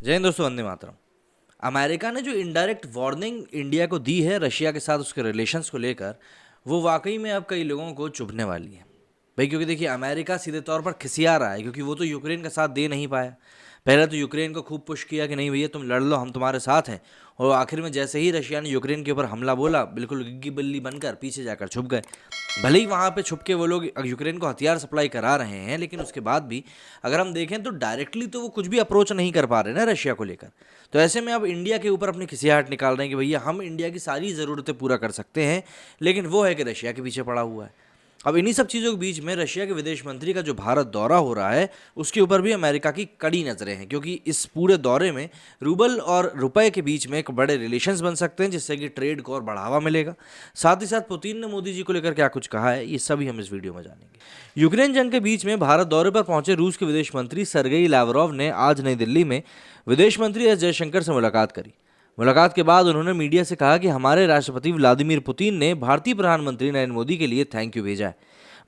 जय हिंद दोस्तों, वंदे मातरम। अमेरिका ने जो इनडायरेक्ट वार्निंग इंडिया को दी है रशिया के साथ उसके रिलेशंस को लेकर, वो वाकई में अब कई लोगों को चुभने वाली है भाई। क्योंकि देखिए, अमेरिका सीधे तौर पर खिसिया रहा है क्योंकि वो तो यूक्रेन का साथ दे नहीं पाया। पहले तो यूक्रेन को खूब पुश किया कि नहीं भैया तुम लड़ लो, हम तुम्हारे साथ हैं। और आखिर में जैसे ही रशिया ने यूक्रेन के ऊपर हमला बोला, बिल्कुल गिग्गी बिल्ली बनकर पीछे जाकर छुप गए। भले ही वहाँ पे छुप के वो लोग यूक्रेन को हथियार सप्लाई करा रहे हैं, लेकिन उसके बाद भी अगर हम देखें तो डायरेक्टली तो वो कुछ भी अप्रोच नहीं कर पा रहे ना रशिया को लेकर। तो ऐसे में अब इंडिया के ऊपर अपनी खिसियाहट निकाल रहे हैं कि भैया हम इंडिया की सारी ज़रूरतें पूरा कर सकते हैं, लेकिन वो है कि रशिया के पीछे पड़ा हुआ है। अब इन्हीं सब चीज़ों के बीच में रशिया के विदेश मंत्री का जो भारत दौरा हो रहा है, उसके ऊपर भी अमेरिका की कड़ी नज़रें हैं, क्योंकि इस पूरे दौरे में रूबल और रुपए के बीच में एक बड़े रिलेशंस बन सकते हैं, जिससे कि ट्रेड को और बढ़ावा मिलेगा। साथ ही साथ पुतिन ने मोदी जी को लेकर क्या कुछ कहा है, ये सभी हम इस वीडियो में जानेंगे। यूक्रेन जंग के बीच में भारत दौरे पर पहुंचे रूस के विदेश मंत्री सरगेई लावरोव ने आज नई दिल्ली में विदेश मंत्री एस जयशंकर से मुलाकात करी। मुलाकात के बाद उन्होंने मीडिया से कहा कि हमारे राष्ट्रपति व्लादिमीर पुतिन ने भारतीय प्रधानमंत्री नरेंद्र मोदी के लिए थैंक यू भेजा है।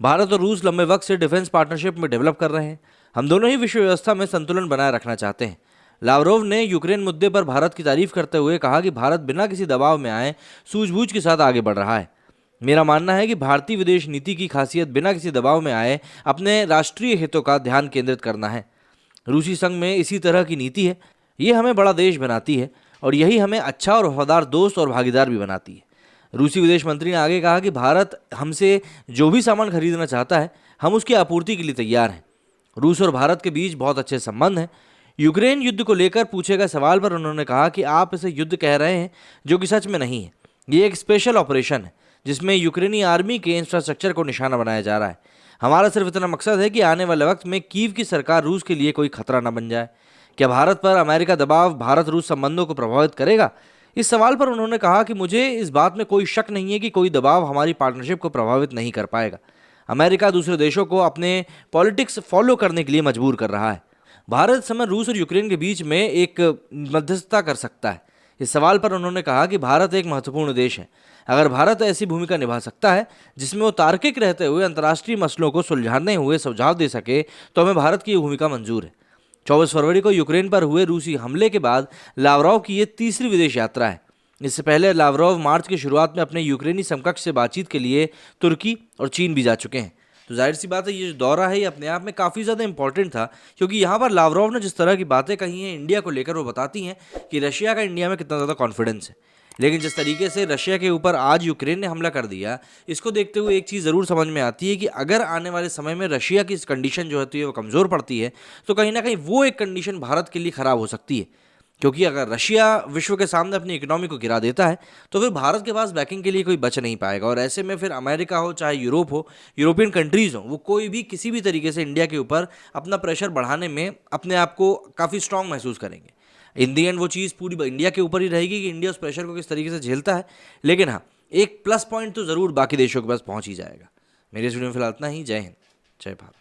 भारत और रूस लंबे वक्त से डिफेंस पार्टनरशिप में डेवलप कर रहे हैं। हम दोनों ही विश्व व्यवस्था में संतुलन बनाए रखना चाहते हैं। लावरोव ने यूक्रेन मुद्दे पर भारत की तारीफ करते हुए कहा कि भारत बिना किसी दबाव में आए सूझबूझ के साथ आगे बढ़ रहा है। मेरा मानना है कि भारतीय विदेश नीति की खासियत बिना किसी दबाव में आए अपने राष्ट्रीय हितों का ध्यान केंद्रित करना है। रूसी संघ में इसी तरह की नीति है। ये हमें बड़ा देश बनाती है और यही हमें अच्छा और वफादार दोस्त और भागीदार भी बनाती है। रूसी विदेश मंत्री ने आगे कहा कि भारत हमसे जो भी सामान खरीदना चाहता है, हम उसकी आपूर्ति के लिए तैयार हैं। रूस और भारत के बीच बहुत अच्छे संबंध हैं। यूक्रेन युद्ध को लेकर पूछे गए सवाल पर उन्होंने कहा कि आप इसे युद्ध कह रहे हैं, जो कि सच में नहीं है। ये एक स्पेशल ऑपरेशन है जिसमें यूक्रेनी आर्मी के इंफ्रास्ट्रक्चर को निशाना बनाया जा रहा है। हमारा सिर्फ इतना मकसद है कि आने वाले वक्त में कीव की सरकार रूस के लिए कोई खतरा न बन जाए। क्या भारत पर अमेरिका दबाव भारत रूस संबंधों को प्रभावित करेगा? इस सवाल पर उन्होंने कहा कि मुझे इस बात में कोई शक नहीं है कि कोई दबाव हमारी पार्टनरशिप को प्रभावित नहीं कर पाएगा। अमेरिका दूसरे देशों को अपने पॉलिटिक्स फॉलो करने के लिए मजबूर कर रहा है। भारत इस समय रूस और यूक्रेन के बीच में एक मध्यस्थता कर सकता है। इस सवाल पर उन्होंने कहा कि भारत एक महत्वपूर्ण देश है। अगर भारत ऐसी भूमिका निभा सकता है जिसमें वो तार्किक रहते हुए अंतर्राष्ट्रीय मसलों को सुलझाने हुए सुझाव दे सके, तो हमें भारत की ये भूमिका मंजूर है। 24 फरवरी को यूक्रेन पर हुए रूसी हमले के बाद लावरोव की ये तीसरी विदेश यात्रा है। इससे पहले लावरोव मार्च की शुरुआत में अपने यूक्रेनी समकक्ष से बातचीत के लिए तुर्की और चीन भी जा चुके हैं। तो जाहिर सी बात है, ये जो दौरा है ये अपने आप में काफ़ी ज़्यादा इंपॉर्टेंट था, क्योंकि यहाँ पर लावरोव ने जिस तरह की बातें कही हैं इंडिया को लेकर, वो बताती हैं कि रशिया का इंडिया में कितना ज़्यादा कॉन्फिडेंस है। लेकिन जिस तरीके से रशिया के ऊपर आज यूक्रेन ने हमला कर दिया, इसको देखते हुए एक चीज़ ज़रूर समझ में आती है कि अगर आने वाले समय में रशिया की इस कंडीशन जो होती है वो कमज़ोर पड़ती है, तो कहीं ना कहीं वो एक कंडीशन भारत के लिए ख़राब हो सकती है। क्योंकि अगर रशिया विश्व के सामने अपनी इकोनॉमी को गिरा देता है, तो फिर भारत के पास बैकिंग के लिए कोई बच नहीं पाएगा। और ऐसे में फिर अमेरिका हो चाहे यूरोप हो, यूरोपियन कंट्रीज़ हो, वो कोई भी किसी भी तरीके से इंडिया के ऊपर अपना प्रेशर बढ़ाने में अपने आप को काफ़ी स्ट्रांग महसूस करेंगे। इन दी एंड वो चीज़ पूरी इंडिया के ऊपर ही रहेगी कि इंडिया उस प्रेशर को किस तरीके से झेलता है। लेकिन हाँ, एक प्लस पॉइंट तो ज़रूर बाकी देशों के पास पहुँच ही जाएगा। मेरे इस वीडियो में फिलहाल इतना ही। जय हिंद, जय भारत।